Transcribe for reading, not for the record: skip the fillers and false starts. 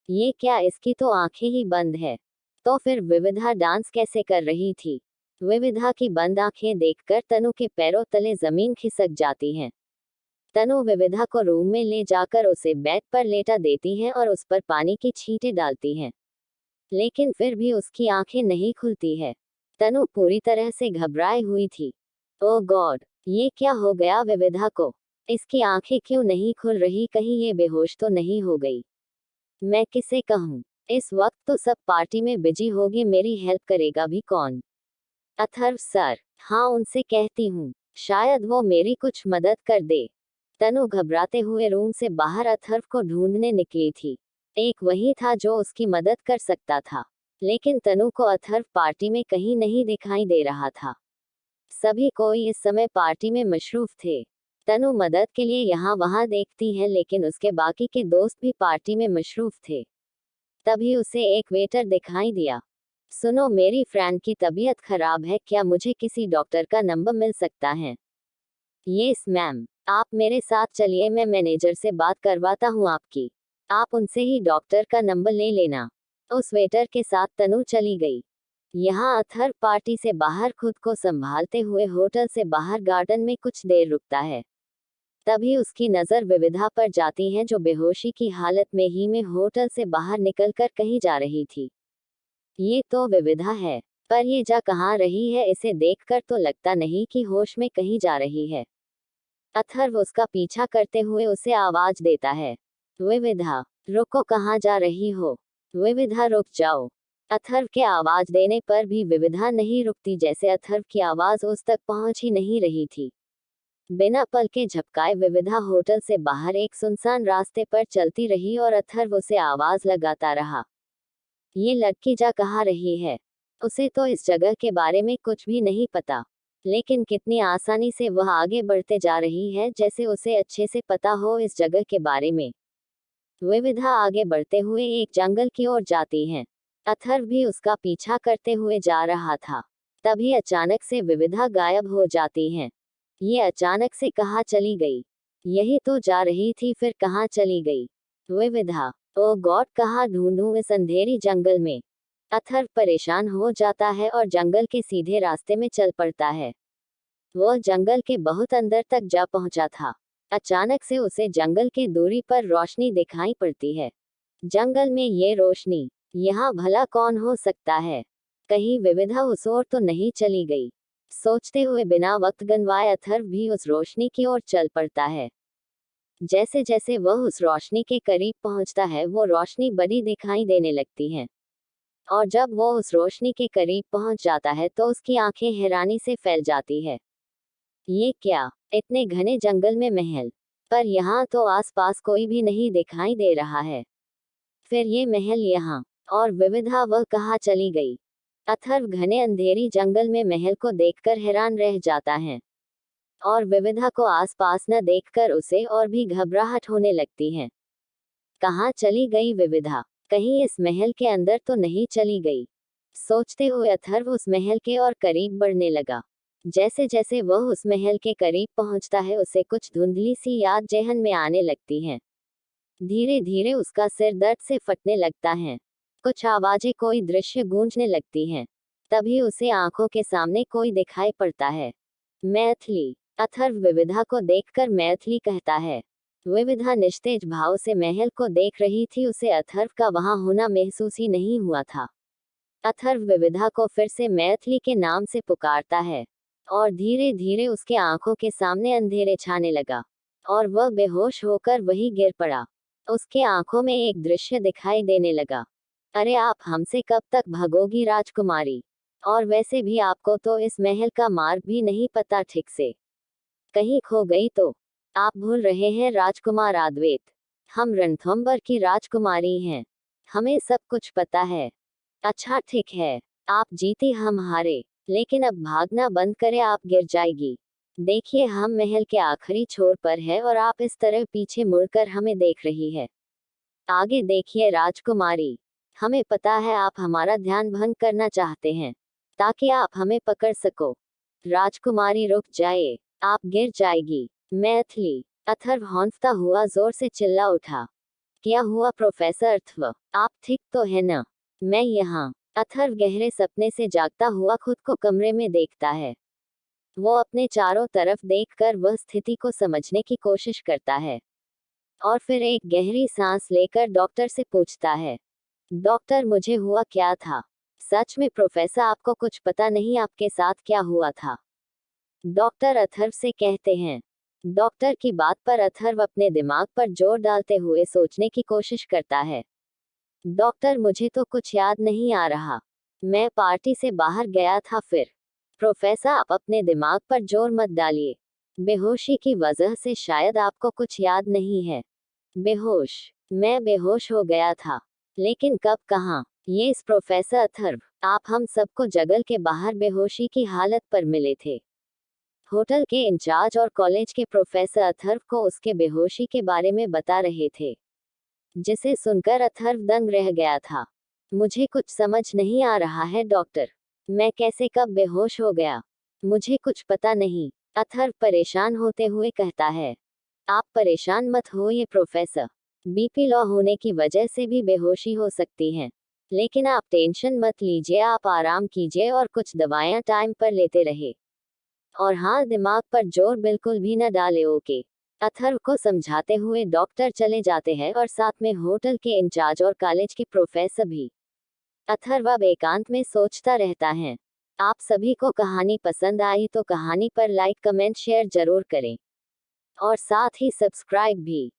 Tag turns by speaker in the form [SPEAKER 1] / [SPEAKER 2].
[SPEAKER 1] ये क्या, इसकी तो आंखें ही बंद है। तो फिर विविधा डांस कैसे कर रही थी? विविधा की बंद आंखें देखकर तनु के पैरों तले जमीन खिसक जाती है। तनु विविधा को रूम में ले जाकर उसे बेड पर लेटा देती है और उस पर पानी की छींटे डालती है। लेकिन फिर भी उसकी आंखें नहीं खुलती है। तनु पूरी तरह से घबराई हुई थी। ओ गॉड, ये क्या हो गया विविधा को? इसकी आंखें क्यों नहीं खुल रही? कहीं ये बेहोश तो नहीं हो गई? मैं किसे कहूँ? इस वक्त तो सब पार्टी में बिजी होगी, मेरी हेल्प करेगा भी कौन? अथर्व सर। हाँ, उनसे कहती हूँ, शायद वो मेरी कुछ मदद कर दे। तनु घबराते हुए रूम से बाहर अथर्व को ढूंढने निकली थी। एक वही था जो उसकी मदद कर सकता था। लेकिन तनु को अथर्व पार्टी में कहीं नहीं दिखाई दे रहा था। सभी कोई इस समय पार्टी में मशरूफ थे। तनु मदद के लिए यहाँ वहाँ देखती है, लेकिन उसके बाकी के दोस्त भी पार्टी में मशरूफ थे। तभी उसे एक वेटर दिखाई दिया। सुनो, मेरी फ्रेंड की तबीयत खराब है, क्या मुझे किसी डॉक्टर का नंबर मिल सकता है? यस मैम, आप मेरे साथ चलिए, मैं मैनेजर से बात करवाता हूँ आपकी। आप उनसे ही डॉक्टर का नंबर ले लेना। उस वेटर के साथ तनु चली गई। यहाँ अथर्व पार्टी से बाहर खुद को संभालते हुए होटल से बाहर गार्डन में कुछ देर रुकता है। तभी उसकी नज़र विविधा पर जाती है, जो बेहोशी की हालत में ही में होटल से बाहर निकलकर कहीं जा रही थी। ये तो विविधा है, पर ये जा कहाँ रही है? इसे देखकर तो लगता नहीं कि होश में कहीं जा रही है। अथर्व उसका पीछा करते हुए उसे आवाज देता है, विविधा, रुको, कहाँ जा रही हो? विविधा, रुक जाओ। अथर्व के आवाज देने पर भी विविधा नहीं रुकती, जैसे अथर्व की आवाज उस तक पहुंच ही नहीं रही थी। बिना पल के झपकाए विविधा होटल से बाहर एक सुनसान रास्ते पर चलती रही और अथर्व उसे आवाज लगाता रहा। ये लड़की जा कहाँ रही है? उसे तो इस जगह के बारे में कुछ भी नहीं पता, लेकिन कितनी आसानी से वह आगे बढ़ते जा रही है, जैसे उसे अच्छे से पता हो इस जगह के बारे में। विविधा आगे बढ़ते हुए एक जंगल की ओर जाती है। अथर्व भी उसका पीछा करते हुए जा रहा था। तभी अचानक से विविधा गायब हो जाती है। ये अचानक से कहाँ चली गई? यही तो जा रही थी, फिर कहाँ चली गई? विविधा, ओ गॉड, कहाँ ढूंढूं इस अंधेरी जंगल में? अथर्व परेशान हो जाता है और जंगल के सीधे रास्ते में चल पड़ता है। वह जंगल के बहुत अंदर तक जा पहुंचा था। अचानक से उसे जंगल के दूरी पर रोशनी दिखाई पड़ती है। जंगल में ये रोशनी, यहाँ भला कौन हो सकता है? कहीं विविधा उस ओर तो नहीं चली गई? सोचते हुए बिना वक्त गंवाए अथर्व भी उस रोशनी की ओर चल पड़ता है। जैसे जैसे वह उस रोशनी के करीब पहुंचता है, वो रोशनी बड़ी दिखाई देने लगती है। और जब वो उस रोशनी के करीब पहुंच जाता है तो उसकी आंखें हैरानी से फैल जाती है। ये क्या, इतने घने जंगल में महल, पर यहाँ तो आसपास कोई भी नहीं दिखाई दे रहा है। फिर ये महल यहाँ, और विविधा वह कहाँ चली गई? अथर्व घने अंधेरी जंगल में महल को देखकर हैरान रह जाता है, और विविधा को आसपास न देखकर उसे और भी घबराहट होने लगती है। कहाँ चली गई विविधा? कहीं इस महल के अंदर तो नहीं चली गई? सोचते हुए अथर्व उस महल के और करीब बढ़ने लगा। जैसे जैसे वह उस महल के करीब पहुंचता है, उसे कुछ धुंधली सी याद जेहन में आने लगती हैं। धीरे धीरे उसका सिर दर्द से फटने लगता है। कुछ आवाजें, कोई दृश्य गूंजने लगती हैं। तभी उसे आंखों के सामने कोई दिखाई पड़ता है। मैथिली। अथर्व विविधा को देखकर मैथिली कहता है। विविधा निस्तेज भाव से महल को देख रही थी, उसे अथर्व का वहां होना महसूस ही नहीं हुआ था। अथर्व विविधा को फिर से मैथिली के नाम से पुकारता है, और धीरे धीरे उसके आंखों के सामने अंधेरे छाने लगा, और वह बेहोश होकर वहीं गिर पड़ा। उसके आंखों में एक दृश्य दिखाई देने लगा। अरे, आप हमसे कब तक भागोगी राजकुमारी? और वैसे भी आपको तो इस महल का मार्ग भी नहीं पता ठीक से। कहीं खो गई तो? आप भूल रहे हैं राजकुमार अद्वैत, हम रणथंभौर की राजकुमारी हैं। हमें सब कुछ पता है। अच्छा ठीक है, आप जीती हम हारे, लेकिन अब भागना बंद करें, आप गिर जाएगी। देखिए, हम महल के आखिरी छोर पर है और आप इस तरह पीछे मुड़कर हमें देख रही है। आगे देखिए राजकुमारी, हमें पता है आप हमारा ध्यान भंग करना चाहते हैं, ताकि आप हमें पकड़ सको। राजकुमारी रुक जाए, आप गिर जाएगी। मैथिली। अथर्व हौंफता हुआ जोर से चिल्ला उठा। क्या हुआ प्रोफेसर अथर्व, आप ठीक तो है ना? मैं यहाँ। अथर्व गहरे सपने से जागता हुआ खुद को कमरे में देखता है। वो अपने चारों तरफ देखकर वह स्थिति को समझने की कोशिश करता है और फिर एक गहरी सांस लेकर डॉक्टर से पूछता है, डॉक्टर मुझे हुआ क्या था? सच में प्रोफेसर आपको कुछ पता नहीं आपके साथ क्या हुआ था? डॉक्टर अथर्व से कहते हैं। डॉक्टर की बात पर अथर्व अपने दिमाग पर जोर डालते हुए सोचने की कोशिश करता है। डॉक्टर मुझे तो कुछ याद नहीं आ रहा। मैं पार्टी से बाहर गया था फिर। प्रोफेसर आप अपने दिमाग पर जोर मत डालिए। बेहोशी की वजह से शायद आपको कुछ याद नहीं है। बेहोश? मैं बेहोश हो गया था। लेकिन कब कहाँ? ये इस प्रोफेसर अथर्व, आप हम सबको जगल के बाहर बेहोशी की हालत पर मिले थे। होटल के इंचार्ज और कॉलेज के प्रोफेसर अथर्व को उसके बेहोशी के बारे में बता रहे थे, जिसे सुनकर अथर्व दंग रह गया था। मुझे कुछ समझ नहीं आ रहा है डॉक्टर। मैं कैसे कब बेहोश हो गया? मुझे कुछ पता नहीं। अथर्व परेशान होते हुए कहता है। आप परेशान मत होइए प्रोफेसर। बीपी लो होने की वजह से भी बेहोशी हो सकती है। लेकिन आप टेंशन मत लीजिए, आप आराम कीजिए और कुछ दवाएं टाइम पर लेते रहे। और हाँ, दिमाग पर जोर बिल्कुल भी न डाले, ओके? अथर्व को समझाते हुए डॉक्टर चले जाते हैं और साथ में होटल के इंचार्ज और कॉलेज के प्रोफेसर भी। अथर्व अब एकांत में सोचता रहता है। आप सभी को कहानी पसंद आई तो कहानी पर लाइक कमेंट शेयर जरूर करें और साथ ही सब्सक्राइब भी।